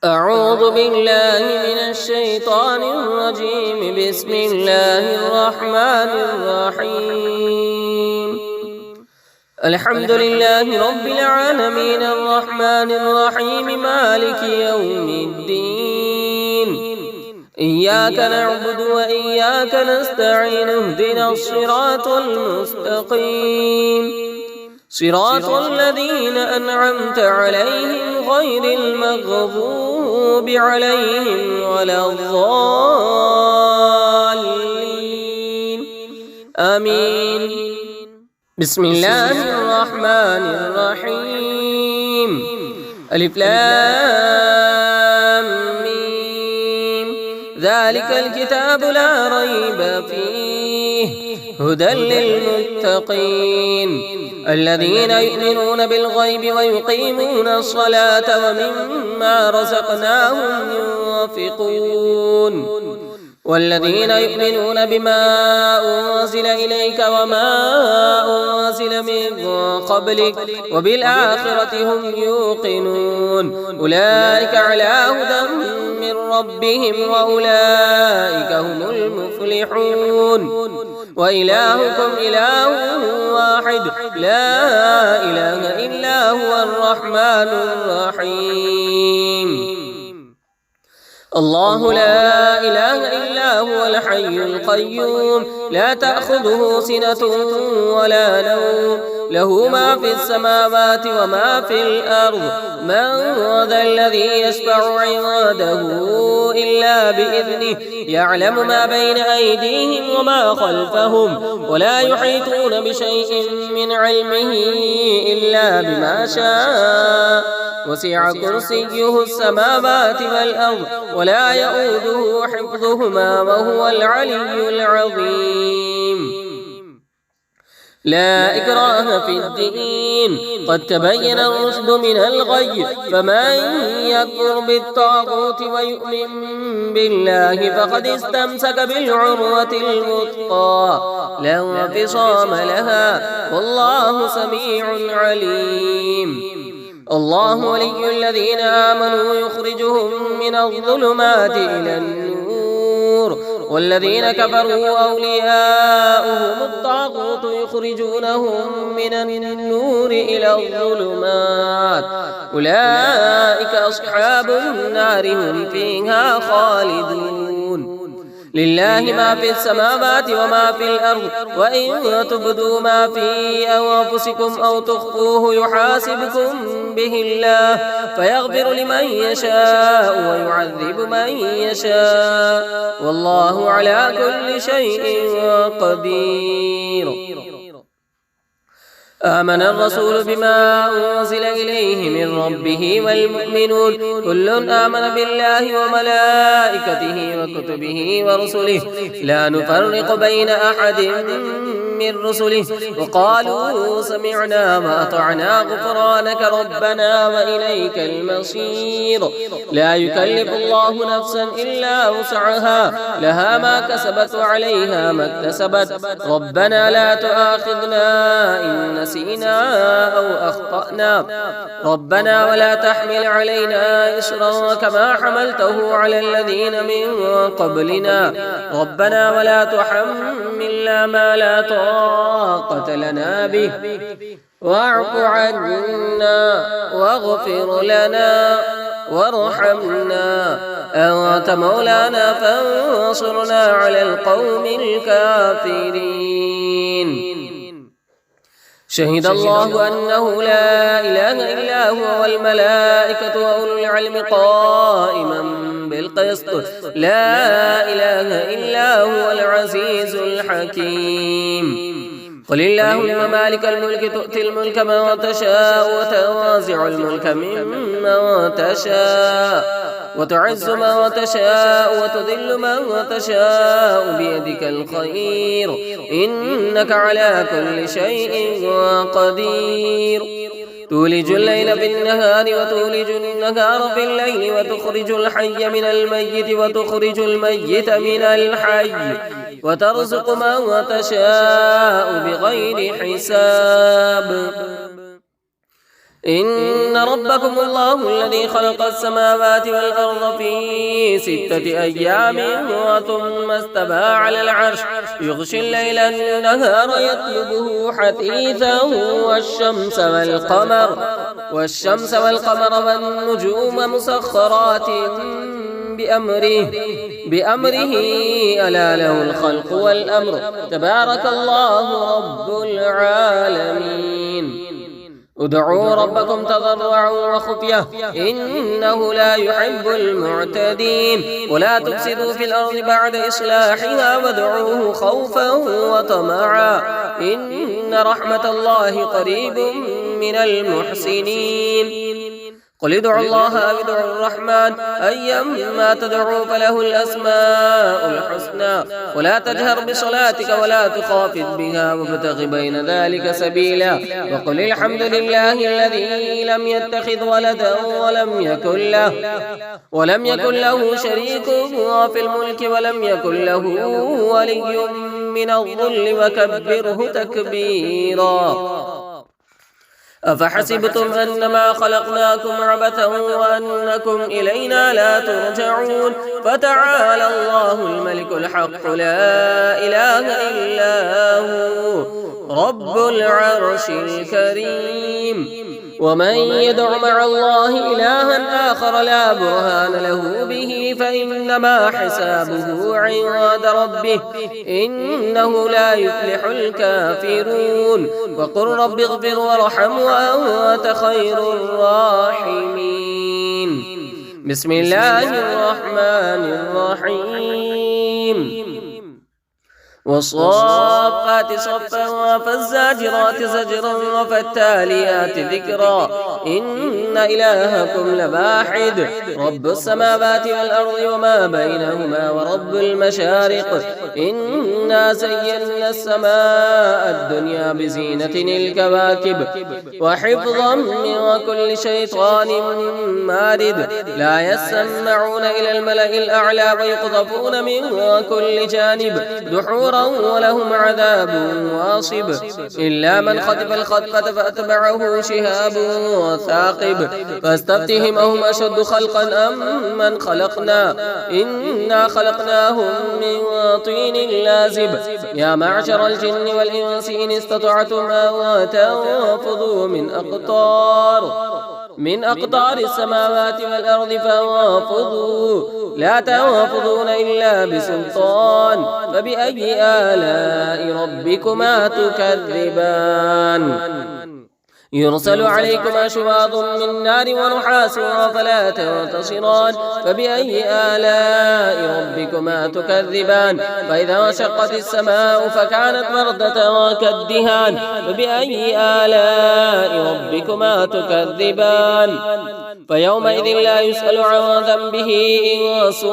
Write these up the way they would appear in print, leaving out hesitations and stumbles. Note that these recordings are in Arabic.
أعوذ بالله من الشيطان الرجيم. بسم الله الرحمن الرحيم. الحمد لله رب العالمين الرحمن الرحيم مالك يوم الدين. إياك نعبد وإياك نستعين. اهدنا الصراط المستقيم صراط الذين أنعمت عليهم غير المغضوب عليهم ولا الضالين. آمين. بسم الله الرحمن الرحيم. ألف لام ميم. ذلك الكتاب لا ريب فيه هدى للمتقين الذين يؤمنون بالغيب ويقيمون الصلاة ومما رزقناهم ينفقون والذين يؤمنون بما أنزل إليك وما أنزل من قبلك وبالآخرة هم يوقنون أولئك على هدى من ربهم وأولئك هم المفلحون. وإلهكم إله واحد لا إله إلا هو الرحمن الرحيم. الله لا إله إلا هو الحي القيوم لا تأخذه سنة ولا نوم له ما في السماوات وما في الأرض. من ذا الذي يشفع عنده إلا بإذنه يعلم ما بين أيديهم وما خلفهم ولا يحيطون بشيء من علمه إلا بما شاء وسع كرسيه السماوات والأرض ولا يؤوده حفظهما وهو العلي العظيم. لا إكراه في الدين قد تبين الرشد من الغي فمن يكفر بالطاغوت ويؤمن بالله فقد استمسك بالعروة الوثقى لا انفصام لها والله سميع عليم. الله ولي الذين آمنوا يخرجهم من الظلمات إلى النور والذين كفروا أولياؤهم الطاغوت يخرجونهم من النور إلى الظلمات أولئك أصحاب النار هم فيها خالدون. لله ما في السماوات وما في الأرض وإن تبدوا ما في أنفسكم أو تخفوه يحاسبكم به الله فيغفر لمن يشاء ويعذب من يشاء والله على كل شيء قدير. آمن الرسول بما أنزل إليه من ربه والمؤمنون كل آمن بالله وملائكته وكتبه ورسله لا نفرق بين أحد من رسله وقالوا سمعنا وأطعنا غفرانك ربنا وإليك المصير. لا يكلف الله نفسا إلا وسعها لها ما كسبت وعليها ما اكتسبت ربنا لا تؤاخذنا إن نسينا أو أخطأنا ربنا ولا تحمل علينا إصرا كما حملته على الذين من قبلنا ربنا ولا تحملنا ما لا طاقة لنا به واعف عنا واغفر لنا وارحمنا أنت مولانا فانصرنا على القوم الكافرين. شهد الله أنه لا إله إلا هو والملائكة وأولو العلم قائما بالقسط لا إله إلا هو العزيز الحكيم. قل اللهم مالك الملك تؤتي الملك من تشاء وتنزع الملك ممن تشاء وتعز من تشاء وتذل من تشاء بيدك الخير إنك على كل شيء قدير. تولج الليل في النهار وتولج النهار في الليل وتخرج الحي من الميت وتخرج الميت من الحي وترزق من تشاء بغير حساب. إن ربكم الله الذي خلق السماوات والأرض في 6 أيام ثم استوى على العرش يغشي الليل النهار يطلبه حثيثا والشمس والقمر والنجوم مسخرات بأمره ألا له الخلق والأمر تبارك الله رب العالمين. ادعوا ربكم تضرعا وخفية إنه لا يحب المعتدين ولا تفسدوا في الأرض بعد إصلاحها وادعوه خوفا وطمعا إن رحمة الله قريب من المحسنين. قل ادعوا الله أو ادعوا الرحمن أيما تدعوا فله الأسماء الحسنى ولا تجهر بصلاتك ولا تخافت بها وابتغ بين ذلك سبيلا. وقل الحمد لله الذي لم يتخذ ولدا ولم يكن له شريك في الملك ولم يكن له ولي من الذل وكبره تكبيرا. أفحسبتم أنما خلقناكم عبثا وأنكم إلينا لا ترجعون فتعالى الله الملك الحق لا إله إلا هو رب العرش الكريم. ومن يدع مع الله إلها آخر لا برهان له به فإنما حسابه عند ربه إنه لا يفلح الكافرون. وقل رب اغفر وارحم وأنت خير الراحمين. بسم الله الرحمن الرحيم. والصافات صفا فالزاجرات زجرا فالتاليات ذكرا إن إلهكم لواحد رب السماوات والأرض وما بينهما ورب المشارق. إنا زينا السماء الدنيا بزينة الكواكب وحفظا من كل شيطان مارد لا يسمعون إلى الملأ الأعلى ويقذفون من كل جانب دحورا ولهم عذاب واصب إلا من خطف الخطفة فأتبعه شهاب ثاقب. فاستفتهم أهم أشد خلقا أم من خلقنا إنا خلقناهم من طين لازب. يا معشر الجن والإنس إن استطعتم أن تنفذوا من أقطار السماوات والأرض فانفضوا لا تنفضون إلا بسلطان. فبأي آلاء ربكما تكذبان. يرسل عليكما شواظ من نار ونحاس فلا تنتصران. فبأي آلاء ربكما تكذبان. فإذا انشقت السماء فكانت وردة كالدهان. فبأي آلاء ربكما تكذبان. فيومئذ لا يسأل عن ذنبه إنس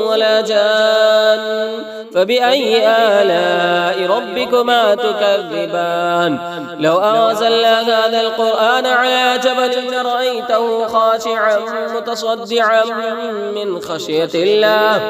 ولا جان. فبأي آلاء ربكما تكذبان. لو أنزلنا هذا القرآن على جبل لرأيته خاشعا متصدعا من خشية الله.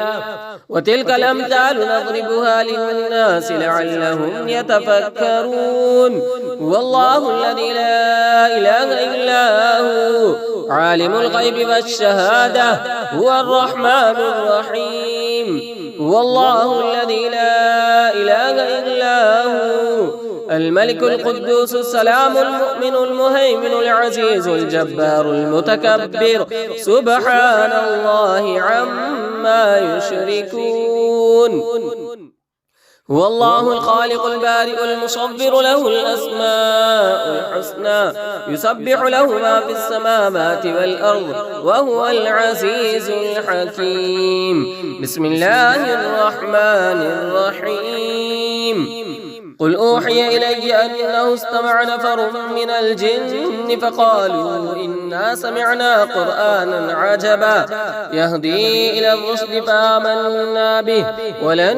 وتلك الأمثال نضربها للناس لعلهم يتفكرون. والله الذي لا إله إلا هو عالم الغيب والشهادة هو الرحمن الرحيم. والله الذي لا إله إلا هو الملك القدوس السلام المؤمن المهيمن العزيز الجبار المتكبر سبحان الله عما يشركون. هو الله الخالق البارئ المصور له الأسماء الحسنى يسبح له ما في السماوات والأرض وهو العزيز الحكيم. بسم الله الرحمن الرحيم. قل أوحي إلي أنه استمع نفر من الجن فقالوا إنا سمعنا قرآنا عجبا يهدي إلى الرشد فآمنا به ولن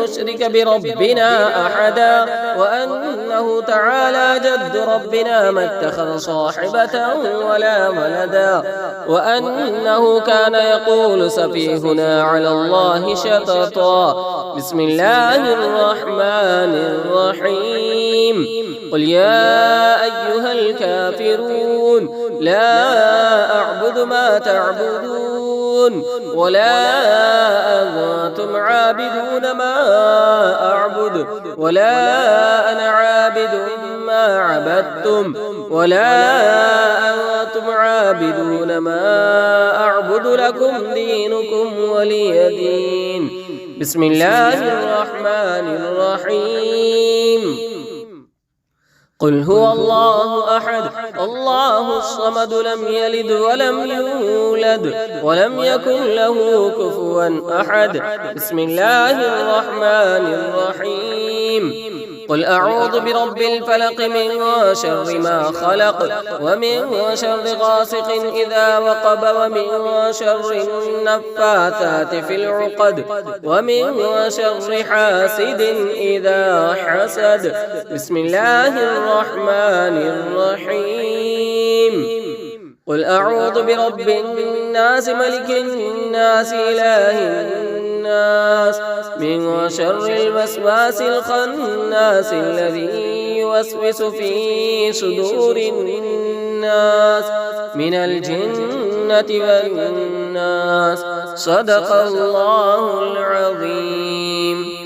نشرك بربنا أحدا وأنه تعالى جد ربنا ما اتخذ صاحبة ولا ولدا وأنه كان يقول سفيهنا على الله شططا. بسم الله الرحمن الرحيم. الرحيم قل يا أيها الكافرون لا أعبد ما تعبدون ولا أنتم عابدون ما أعبد ولا أنا عابد ما عبدتم ولا أنتم عابدون ما أعبد لكم دينكم ولي دين. بسم الله الرحمن الرحيم قل هو الله أحد الله الصمد لم يلد ولم يولد ولم يكن له كفوا أحد. بسم الله الرحمن الرحيم قل أعوذ برب الفلق من شر ما خلق ومن شر غاسق إذا وقب ومن شر النفاثات في العقد ومن شر حاسد إذا حسد. بسم الله الرحمن الرحيم قل أعوذ برب الناس ملك الناس إله الناس من شر الوسواس الخناس الذي يوسوس في صدور الناس من الجنة والناس. صدق الله العظيم.